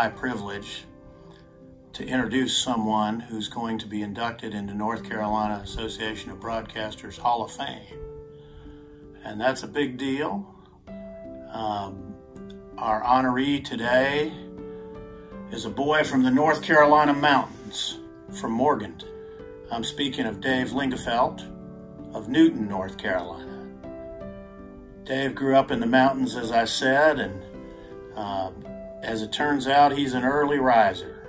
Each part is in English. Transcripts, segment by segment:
high privilege to introduce someone who's going to be inducted into North Carolina Association of Broadcasters Hall of Fame. And that's a big deal. Our honoree today is a boy from the North Carolina mountains, from Morganton. I'm speaking of Dave Lingafelt of Newton, North Carolina. Dave grew up in the mountains, as I said, and as it turns out, he's an early riser.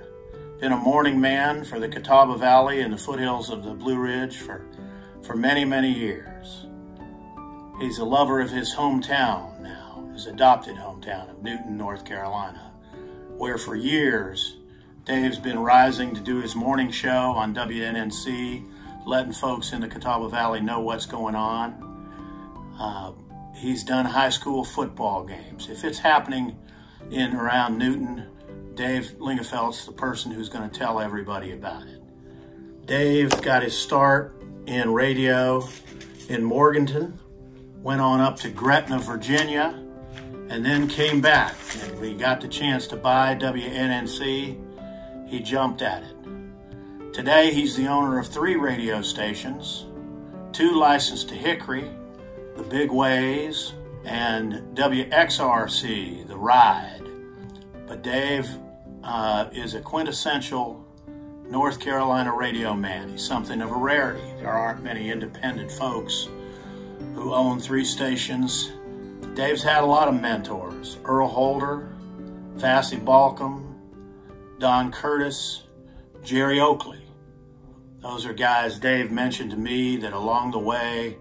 Been a morning man for the Catawba Valley and the foothills of the Blue Ridge for many, many years. He's a lover of his hometown now, his adopted hometown of Newton, North Carolina, where for years, Dave's been rising to do his morning show on WNNC, letting folks in the Catawba Valley know what's going on. He's done high school football games. If it's happening in around Newton, Dave Lingafelt's the person who's going to tell everybody about it. Dave got his start in radio in Morganton, went on up to Gretna, Virginia, and then came back. And when he got the chance to buy WNNC, he jumped at it. Today, he's the owner of 3 radio stations, 2 licensed to Hickory, the Big Ways, and WXRC, the Ride. But Dave is a quintessential North Carolina radio man. He's something of a rarity. There aren't many independent folks who own 3 stations. Dave's had a lot of mentors: Earl Holder, Vassy Balcom, Don Curtis, Jerry Oakley. Those are guys Dave mentioned to me that along the way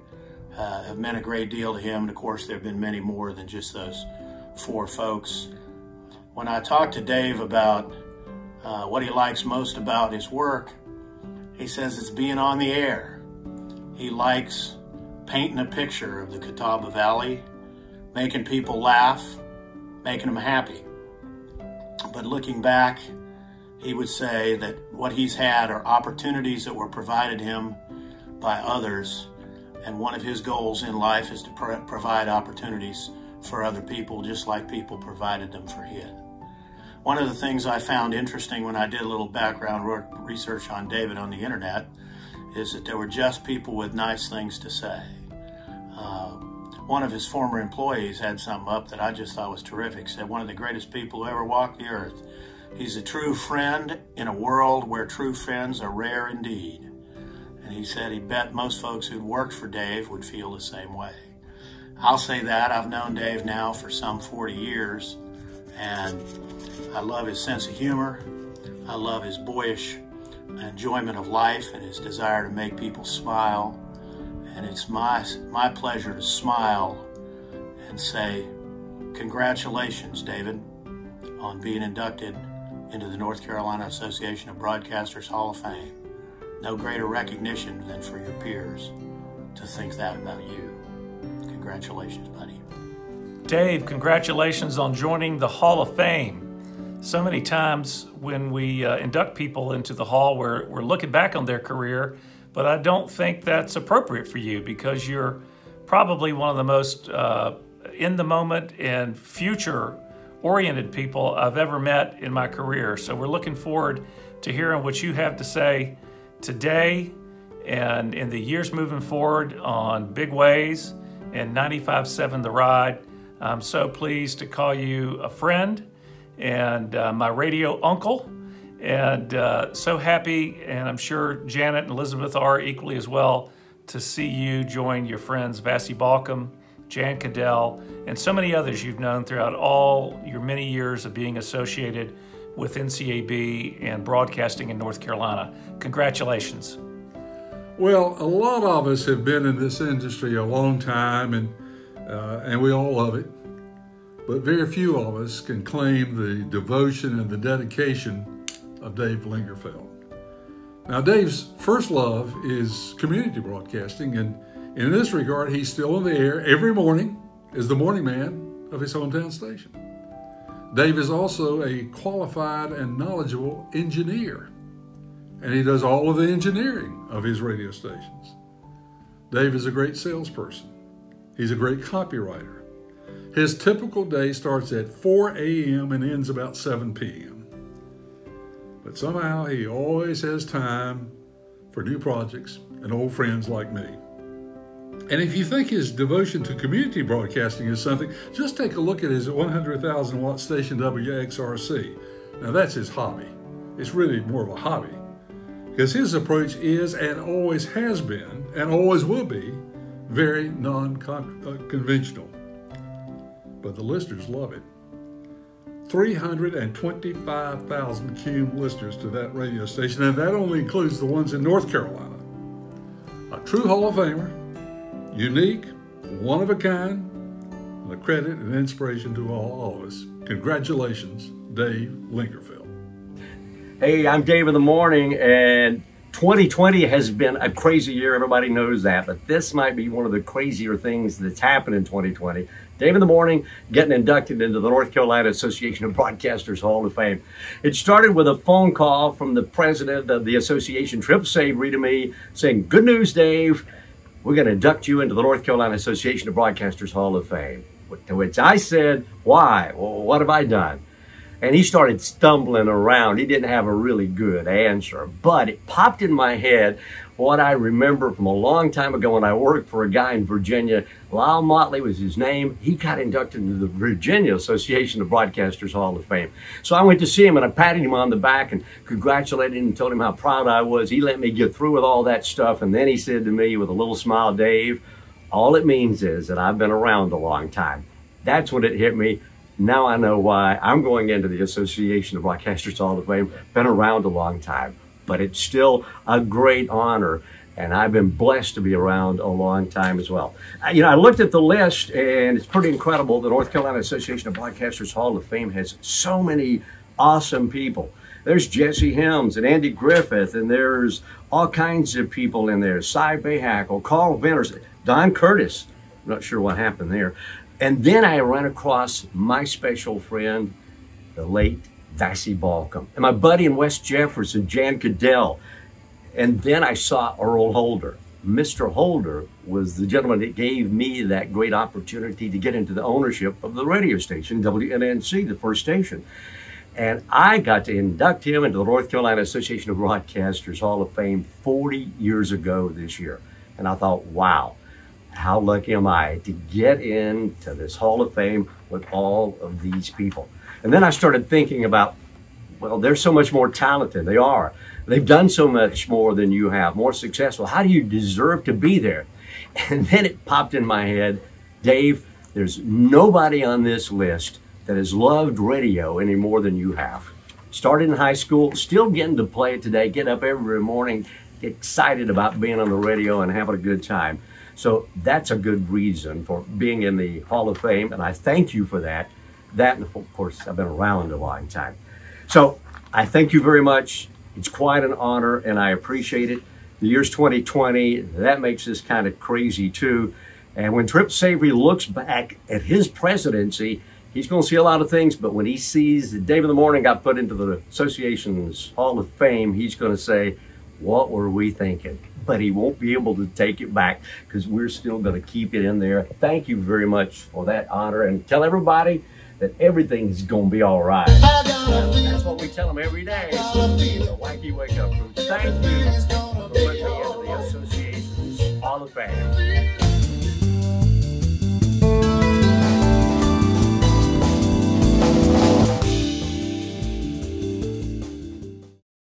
have meant a great deal to him. And of course, there have been many more than just those 4 folks. When I talked to Dave about what he likes most about his work, he says it's being on the air. He likes painting a picture of the Catawba Valley, making people laugh, making them happy. But looking back, he would say that what he's had are opportunities that were provided him by others, and one of his goals in life is to provide opportunities for other people, just like people provided them for him. One of the things I found interesting when I did a little background research on David on the internet is that there were just people with nice things to say. One of his former employees had something up that I just thought was terrific. Said, one of the greatest people who ever walked the earth. He's a true friend in a world where true friends are rare indeed. And he said he bet most folks who'd worked for Dave would feel the same way. I'll say that. I've known Dave now for some 40 years, and I love his sense of humor. I love his boyish enjoyment of life and his desire to make people smile. And it's my pleasure to smile and say, congratulations, David, on being inducted into the North Carolina Association of Broadcasters Hall of Fame. No greater recognition than for your peers to think that about you. Congratulations, buddy. Dave, congratulations on joining the Hall of Fame. So many times when we induct people into the Hall, we're looking back on their career, but I don't think that's appropriate for you because you're probably one of the most in the moment and future-oriented people I've ever met in my career. So we're looking forward to hearing what you have to say today and in the years moving forward on Big Ways and 95.7 The Ride. I'm so pleased to call you a friend and my radio uncle, and so happy, and I'm sure Janet and Elizabeth are equally as well, to see you join your friends Vassy Balcom, Jan Cadell, and so many others you've known throughout all your many years of being associated with NCAB and broadcasting in North Carolina. Congratulations. Well, a lot of us have been in this industry a long time, and we all love it. But very few of us can claim the devotion and the dedication of Dave Lingafelt. Now, Dave's first love is community broadcasting, and in this regard, he's still on the air every morning as the morning man of his hometown station. Dave is also a qualified and knowledgeable engineer, and he does all of the engineering of his radio stations. Dave is a great salesperson. He's a great copywriter. His typical day starts at 4 a.m. and ends about 7 p.m. but somehow he always has time for new projects and old friends like me. And if you think his devotion to community broadcasting is something, just take a look at his 100,000 watt station WXRC. Now that's his hobby. It's really more of a hobby, because his approach is and always has been and always will be very non-conventional. But the listeners love it. 325,000 cum listeners to that radio station, and that only includes the ones in North Carolina. A true Hall of Famer, unique, one of a kind, and a credit and inspiration to all of us. Congratulations, Dave Lingafelt. Hey, I'm Dave in the Morning, and 2020 has been a crazy year. Everybody knows that, but this might be one of the crazier things that's happened in 2020. Dave in the Morning getting inducted into the North Carolina Association of Broadcasters Hall of Fame. It started with a phone call from the president of the association, Trip Savory, to me saying, "Good news, Dave. We're going to induct you into the North Carolina Association of Broadcasters Hall of Fame." To which I said, "Why? Well, what have I done?" And he started stumbling around. He didn't have a really good answer, but it popped in my head what I remember from a long time ago when I worked for a guy in Virginia. Lyle Motley was his name. He got inducted into the Virginia Association of Broadcasters Hall of Fame. So I went to see him, and I patted him on the back and congratulated him and told him how proud I was. He let me get through with all that stuff, and then he said to me with a little smile, "Dave, all it means is that I've been around a long time." That's when it hit me. Now I know why I'm going into the Association of Broadcasters Hall of Fame. Been around a long time, but it's still a great honor, and I've been blessed to be around a long time as well. You know, I looked at the list, and it's pretty incredible. The North Carolina Association of Broadcasters Hall of Fame has so many awesome people. There's Jesse Helms and Andy Griffith, and there's all kinds of people in there. Cy Bahackle, Carl Venters, Don Curtis. I'm not sure what happened there. And then I ran across my special friend, the late Vassy Balcom, and my buddy in West Jefferson, Jan Cadell. And then I saw Earl Holder. Mr. Holder was the gentleman that gave me that great opportunity to get into the ownership of the radio station, WNNC, the first station. And I got to induct him into the North Carolina Association of Broadcasters Hall of Fame 40 years ago this year. And I thought, wow, how lucky am I to get into this Hall of Fame with all of these people. And then I started thinking about, well, they're so much more talented. They are. They've done so much more than you have, more successful. How do you deserve to be there? And then it popped in my head, Dave, there's nobody on this list that has loved radio any more than you have. Started in high school, still getting to play it today, get up every morning, excited about being on the radio and having a good time. So that's a good reason for being in the Hall of Fame, and I thank you for that. That, and of course, I've been around a long time. So I thank you very much. It's quite an honor, and I appreciate it. The year's 2020, that makes this kind of crazy too. And when Trip Savory looks back at his presidency, he's going to see a lot of things, but when he sees that Dave in the Morning got put into the association's Hall of Fame, he's going to say, what were we thinking? But he won't be able to take it back because we're still going to keep it in there. Thank you very much for that honor, and tell everybody that everything's going to be all right. That's what we tell them every day. The Wacky Wake Up Crew. Thank you for putting me into the association's Hall of Fame.